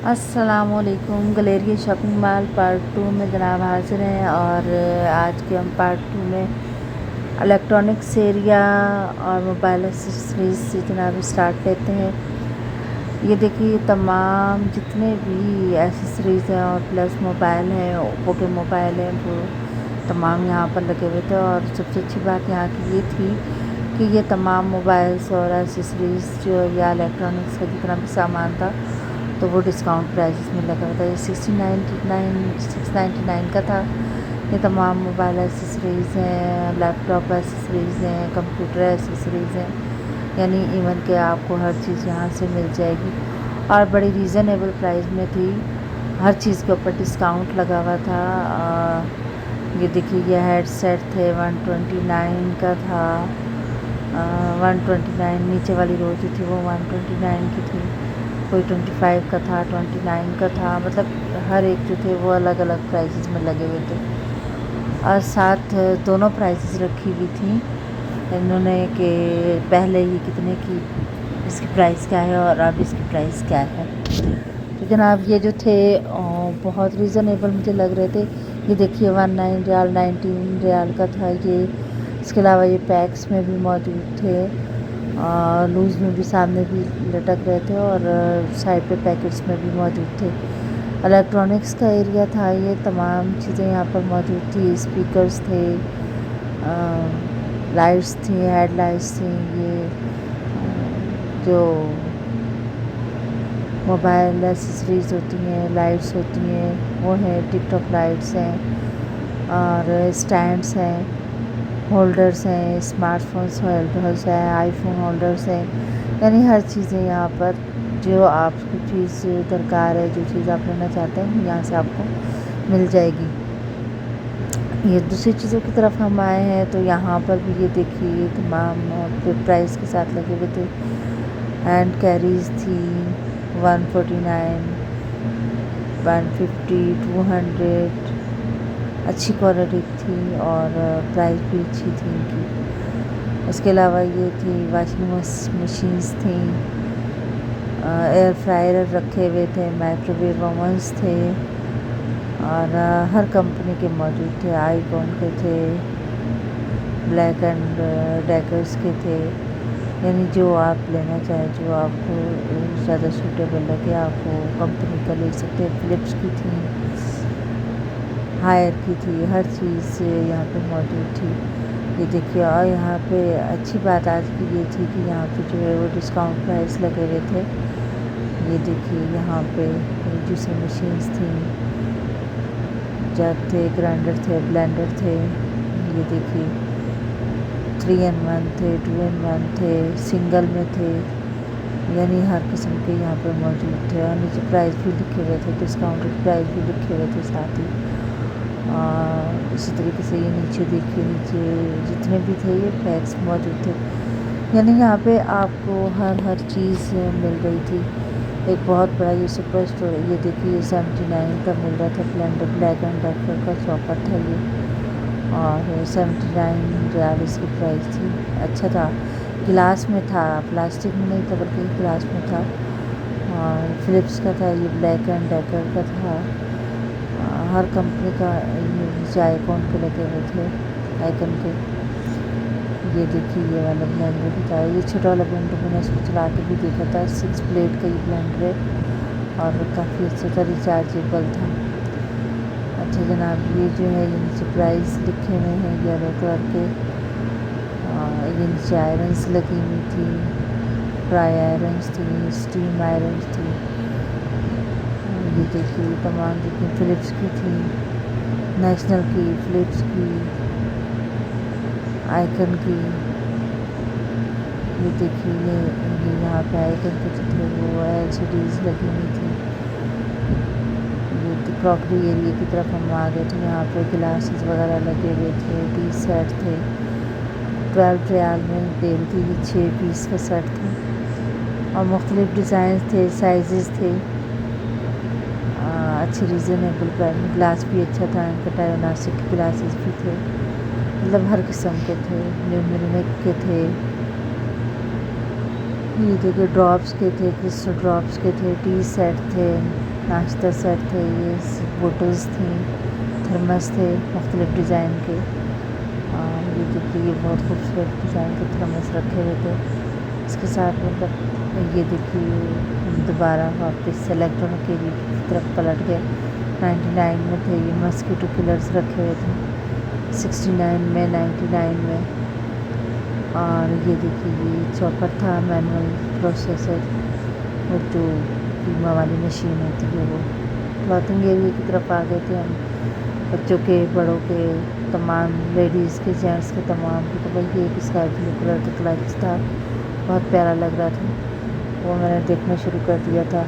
अस्सलामुअलैकुम। Galleria shopping mall part 2 में जनाब हाजिर हैं और आज के हम पार्ट 2 में इलेक्ट्रॉनिक्स एरिया और मोबाइल एक्सेसरीज से जनाब स्टार्ट लेते हैं। ये देखिए तमाम जितने भी एक्सेसरीज़ हैं और प्लस मोबाइल हैं, ओप्पो के मोबाइल हैं, वो तमाम यहाँ पर लगे हुए थे। और सबसे अच्छी बात यहाँ की ये थी कि ये तमाम मोबाइल्स और एक्सेसरीज़ जो या इलेक्ट्रॉनिक्स का जितना भी सामान था तो वो डिस्काउंट प्राइसेस में लगा हुआ था। ये 699 का था। ये तमाम मोबाइल एक्सेसरीज़ हैं, लैपटॉप एक्सेसरीज़ हैं, कंप्यूटर एक्सेसरीज़ हैं, यानी इवन के आपको हर चीज़ यहाँ से मिल जाएगी और बड़ी रीज़नेबल प्राइस में थी। हर चीज़ के ऊपर डिस्काउंट लगा हुआ था। ये देखिए ये हेडसेट थे 129 का था। 129 नीचे वाली रो जो थी वो 129 की थी, कोई 25 का था, 29 का था। मतलब हर एक जो थे वो अलग अलग प्राइसेस में लगे हुए थे और साथ दोनों प्राइसेस रखी हुई थी इन्होंने कि पहले ही कितने की इसकी प्राइस क्या है और अब इसकी प्राइस क्या है। तो जनाब ये जो थे बहुत रीज़नेबल मुझे लग रहे थे। ये देखिए 19 रियाल 19 रियाल का था ये। इसके अलावा ये पैक्स में भी मौजूद थे, लूज़ में भी सामने भी लटक रहे थे और साइड पे पैकेट्स में भी मौजूद थे। इलेक्ट्रॉनिक्स का एरिया था ये, तमाम चीज़ें यहाँ पर मौजूद थी। स्पीकर्स थे, लाइट्स थी, हेडलाइट्स थी, ये जो मोबाइल एक्सेसरीज़ होती हैं, लाइट्स होती हैं वो हैं, टिकटॉक लाइट्स हैं और स्टैंड्स हैं, होल्डर्स हैं, स्मार्टफोन्स होल्डर्स हैं, आईफोन होल्डर्स हैं, यानी हर चीज़ें यहाँ पर जो आपको चीज़ दरकार है, जो चीज़ आप लेना चाहते हैं यहाँ से आपको मिल जाएगी। ये दूसरी चीज़ों की तरफ हम आए हैं तो यहाँ पर भी ये देखिए तमाम प्राइस के साथ लगे हुए थे। हैंड कैरीज थी 149, 150, 200, अच्छी क्वालिटी थी और प्राइस भी अच्छी थी इनकी। इसके अलावा ये थी वॉशिंग मशीन्स थी, एयर फ्रायर रखे हुए थे, माइक्रोवेव ओवन्स थे और हर कंपनी के मौजूद थे। आईकॉन के थे, ब्लैक एंड डेकर्स के थे, यानी जो आप लेना चाहें, जो आपको ज़्यादा सूटेबल लगे आप वो कंपनी का ले सकते हैं। फ़िलिप्स की थी, हायर की थी, हर चीज़ यहाँ पे मौजूद थी। ये देखिए और यहाँ पे अच्छी बात आज की ये थी कि यहाँ पे जो है वो डिस्काउंट प्राइस लगे हुए थे। ये देखिए यहाँ पे जूसर मशीन्स थी, जग थे, ग्राइंडर थे, ब्लेंडर थे। ये देखिए 3 in 1 थे, 2 in 1 थे, सिंगल में थे, यानी हर किस्म के यहाँ पर मौजूद थे और नीचे प्राइस भी लिखे हुए थे, डिस्काउंटेड प्राइस भी लिखे हुए थे साथ ही। इसी तरीके से ये नीचे देखिए, नीचे जितने भी थे ये पैक्स मौजूद थे, यानी यहाँ पे आपको हर चीज़ मिल रही थी। एक बहुत बड़ा ये सुपर स्टोर है। ये देखिए 79 का मिल रहा था ब्लेंडर, ब्लैक एंड डेकर का चॉपर था ये और 79 रियाल इसकी प्राइस थी। अच्छा था, गिलास में था, प्लास्टिक में नहीं था बल्कि गिलास में था और फ़िलिप्स का था। ये ब्लैक एंड डेकर का था। हर कंपनी का ये नीचे आइकॉन के लगे हुए थे, आइकन के। ये देखिए ये वाला ब्लेंडर भी था। ये छोटा वाला ब्लेंडर मैंने इसको चला के भी देखा था। 6 प्लेट का ये ब्लेंडर है और काफ़ी अच्छा था, रिचार्जेबल था। अच्छा जनाब ये जो है ये नीचे प्राइस लिखे हुए हैं येलो कलर के। ये नीचे आयरन्स लगी हुई थी, फ्राई आयरन्स थी, स्टीम आयरन्स थी। ये देखिए तमाम जितनी फ़िलिप्स की थी, नेशनल की, फ़िलिप्स की, आइकन की। ये देखिए ये यहाँ पे आइकन के जो थे वो LCDs लगी हुई थी। ये तो क्रॉकरी एरिया की तरफ हम आ गए थे। यहाँ पे गिलासेस वगैरह लगे हुए थे, टी सेट थे, 12 रियाल में दे रही थी। ये 6 पीस का सेट था और मुख्तलिफ़ डिज़ाइन थे, साइज़ थे। अच्छे रीज़नेबल प्राइस में ग्लास भी अच्छा था इनका, डायोनासिक के ग्लासेस भी थे, मतलब हर किस्म के थे। न्यूमेरिक के थे, ये देखिए ड्रॉप्स के थे, क्रिस्टल ड्रॉप्स के थे, टी सेट थे, नाश्ता सेट थे, ये बोटल्स थी, थर्मस थे मुख्तलिफ़ डिज़ाइन के। ये देखिए, ये बहुत खूबसूरत डिज़ाइन के थर्मस रखे हुए थे। इसके साथ मतलब ये देखिए दोबारा वापस से इलेक्ट्रॉनिक एरिया की तरफ पलट गए। 99 में थे ये मस्कीटो किलर्स रखे हुए थे, 69 में, 99 में। और ये देखिए, ये चॉपर था मैनुअल प्रोसेसर, वो जो बीमा वाली मशीन होती है वो। क्लॉथिंग एरिया की तरफ आ गए थे हम, बच्चों के, बड़ों के, तमाम लेडीज़ के, जेंट्स के, तमाम के। तो भाई ये एक स्काई ब्लू कलर का क्लच था, बहुत प्यारा लग रहा था, वो मैंने देखना शुरू कर दिया था।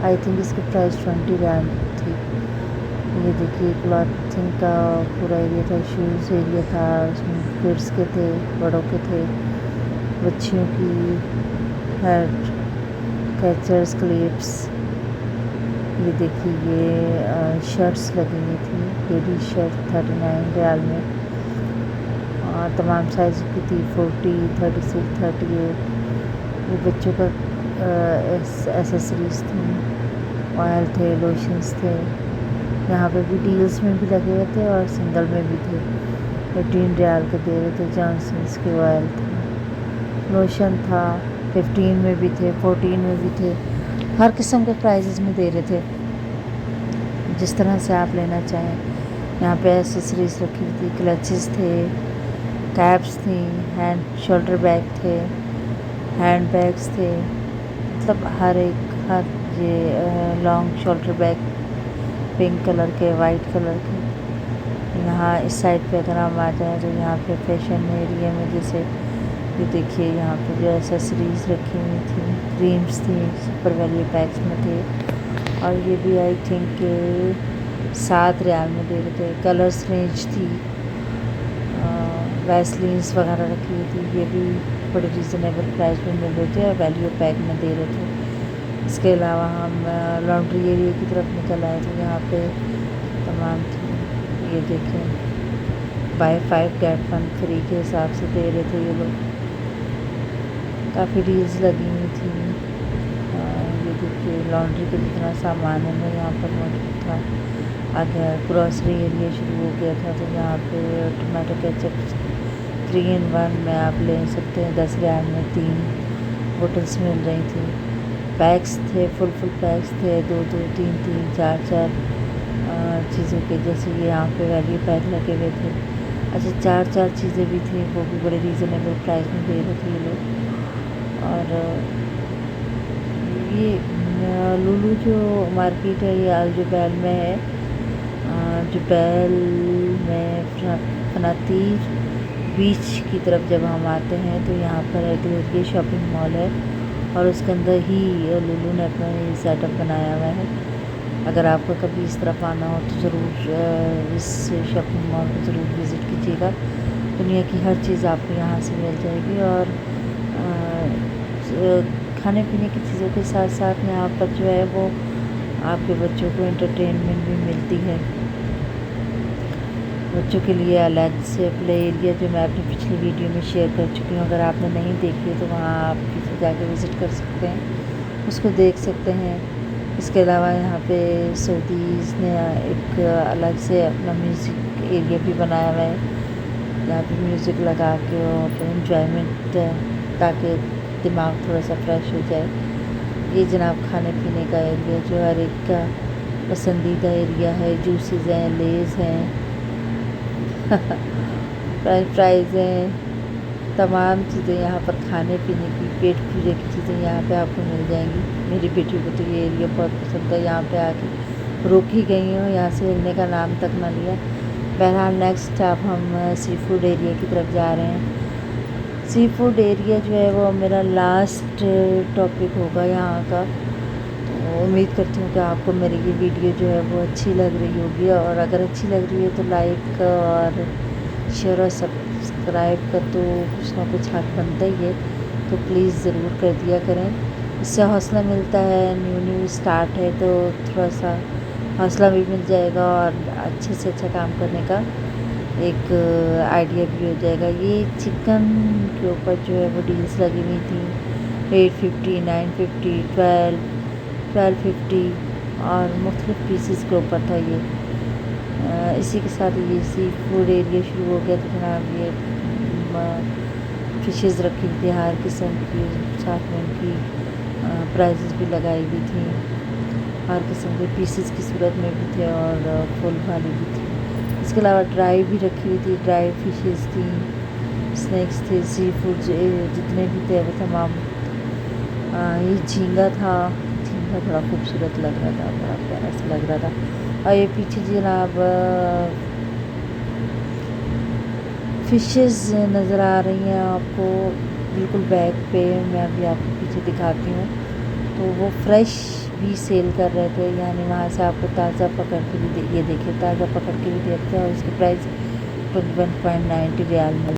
आई थिंक इसकी प्राइस 20 रियाल थी। ये देखिए, क्लॉथिंग का पूरा एरिया था, शूज़ एरिया था, उसमें किड्स के थे, बड़ों के थे, बच्चियों की हेयर कैचर्स, क्लिप्स। ये देखिए, ये शर्ट्स लगी हुई थी, लेडी शर्ट 39 रियाल में, और तमाम साइज़ की थी, 40, 36, 38। ये बच्चों का एसेसरीज़ थी, ऑयल थे, लोशंस थे। यहाँ पे भी डील्स में भी लगे हुए थे और सिंगल में भी थे। 18 रियाल के दे रहे थे। जॉनसन्स के ऑयल थे, लोशन था, 15 में भी थे, 14 में भी थे। हर किस्म के प्राइजेज़ में दे रहे थे, जिस तरह से आप लेना चाहें। यहाँ पे एसेसरीज़ रखी हुई थी, क्लचेस थे, कैप्स थी, हैंड शोल्डर बैग थे, हैंड बैग्स थे, मतलब हर ये long shoulder bag pink colour के, वाइट कलर के। यहाँ इस साइड पे अगर हम आ जाएँ तो यहाँ पे फैशन एरिया में जैसे ये देखिए, यहाँ पे जो एसेसरीज़ रखी हुई थी, क्रीम्स थी, सुपर वैल्यू पैक्स में थे। और ये भी आई थिंक 7 रियाल में दे रहे थे। कलर्स रेंज थी, वैसलीन्स वगैरह रखी हुई थी, ये भी बड़े रीज़नेबल प्राइस में मिल रहे थे और वैल्यू पैक में दे रहे थे। इसके अलावा हम लॉन्ड्री एरिया की तरफ निकल आए तो यहाँ पे तमाम थी। ये देखें, बाय 5 गेट 1 फ्री के हिसाब से दे रहे थे ये लोग। काफ़ी डील्स लगी हुई थी। ये देखिए, लॉन्ड्री का जितना सामान है वो यहाँ पर मौजूद था। आगे ग्रॉसरी एरिया शुरू हो गया था, तो यहाँ पे टमाटो केचप 3 in 1 में आप ले सकते हैं। 10 रियाल में 3 बोटल्स मिल रही थी। पैक्स थे, फुल पैक्स थे, 2-2, 3-3, 4-4 चीज़ों के, जैसे ये यहाँ पे वैल्यू पैक लगे हुए थे। अच्छा, 4-4 चीज़ें भी थी, वो भी बड़े रीज़नेबल प्राइस में दे रहे थे ये लोग। और ये लुलु जो मार्केट है, ये जुबैल में है। जुबैल में फनातीर बीच की तरफ जब हम आते हैं तो यहाँ पर एक ये शॉपिंग मॉल है और उसके अंदर ही लुलु ने अपना ये सेटअप बनाया हुआ है। अगर आपको कभी इस तरफ आना हो तो ज़रूर इस शॉपिंग मॉल को ज़रूर विज़िट कीजिएगा। दुनिया की हर चीज़ आपको यहाँ से मिल जाएगी और खाने पीने की चीज़ों के साथ साथ यहाँ पर जो है वो आपके बच्चों को एंटरटेनमेंट भी मिलती है। बच्चों के लिए अलग से प्ले एरिया जो मैं अपनी पिछली वीडियो में शेयर कर चुकी हूँ, अगर आपने नहीं देखी तो वहाँ आप किसी जाके विज़िट कर सकते हैं, उसको देख सकते हैं। इसके अलावा यहाँ पे सऊदीज़ ने एक अलग से अपना म्यूज़िक एरिया भी बनाया हुआ है, यहाँ पे म्यूज़िक लगा के और एंजॉयमेंट, ताकि दिमाग थोड़ा सा फ्रेश हो जाए। ये जनाब खाने पीने का एरिया जो हर एक का पसंदीदा एरिया है। जूसेस हैं, लेज़ हैं, फ्रेंच फ्राइज़ हैं, तमाम चीज़ें यहाँ पर खाने पीने की, पेट पूजे की चीज़ें यहाँ पे आपको मिल जाएंगी। मेरी बेटी को तो ये एरिया बहुत पसंद है, यहाँ पे आके रुक ही गई हूँ, यहाँ से हिलने का नाम तक ना लिया। बहरहाल नेक्स्ट अब हम सी फूड एरिया की तरफ जा रहे हैं। सी फूड एरिया जो है वो मेरा लास्ट टॉपिक होगा यहाँ का। तो उम्मीद करती हूँ कि आपको मेरी ये वीडियो जो है वो अच्छी लग रही होगी, और अगर अच्छी लग रही है तो लाइक और शेयर और सब्सक्राइब का तो कुछ ना कुछ हक बनता ही है, तो प्लीज़ ज़रूर कर दिया करें। इससे हौसला मिलता है, न्यू स्टार्ट है तो थोड़ा सा हौसला भी मिल जाएगा और अच्छे से अच्छा काम करने का एक आइडिया भी हो जाएगा। ये चिकन के ऊपर जो है वो डील्स लगी हुई थी, 850, 950, 1250 और मुख्तलिफ पीसेस के ऊपर था ये। इसी के साथ ये सी फूड एरिया शुरू हो गया। तो जनाब ये फिशेस रखी हुई थी हर किस्म की, साथ में उनकी प्राइजेस भी लगाई हुई थी। हर किस्म के पीसेस की सूरत में भी थे और फुल वाली भी थी। इसके अलावा ड्राई भी रखी हुई थी, ड्राई फिशेस थी, स्नैक्स थे, सी फूड जितने भी थे वो तमाम। ये झींगा था, झींगा बड़ा खूबसूरत लग रहा था, बड़ा प्यारा सा लग रहा था। और ये पीछे जनाब फिशेस नज़र आ रही हैं आपको बिल्कुल बैक पे। मैं अभी आपको पीछे दिखाती हूँ। तो वो फ्रेश भी सेल कर रहे थे, यानी वहाँ से आपको ताज़ा पकड़ के भी ये देखिए ताज़ा पकड़ के भी देते हैं और उसकी प्राइस 21.90 रियाल में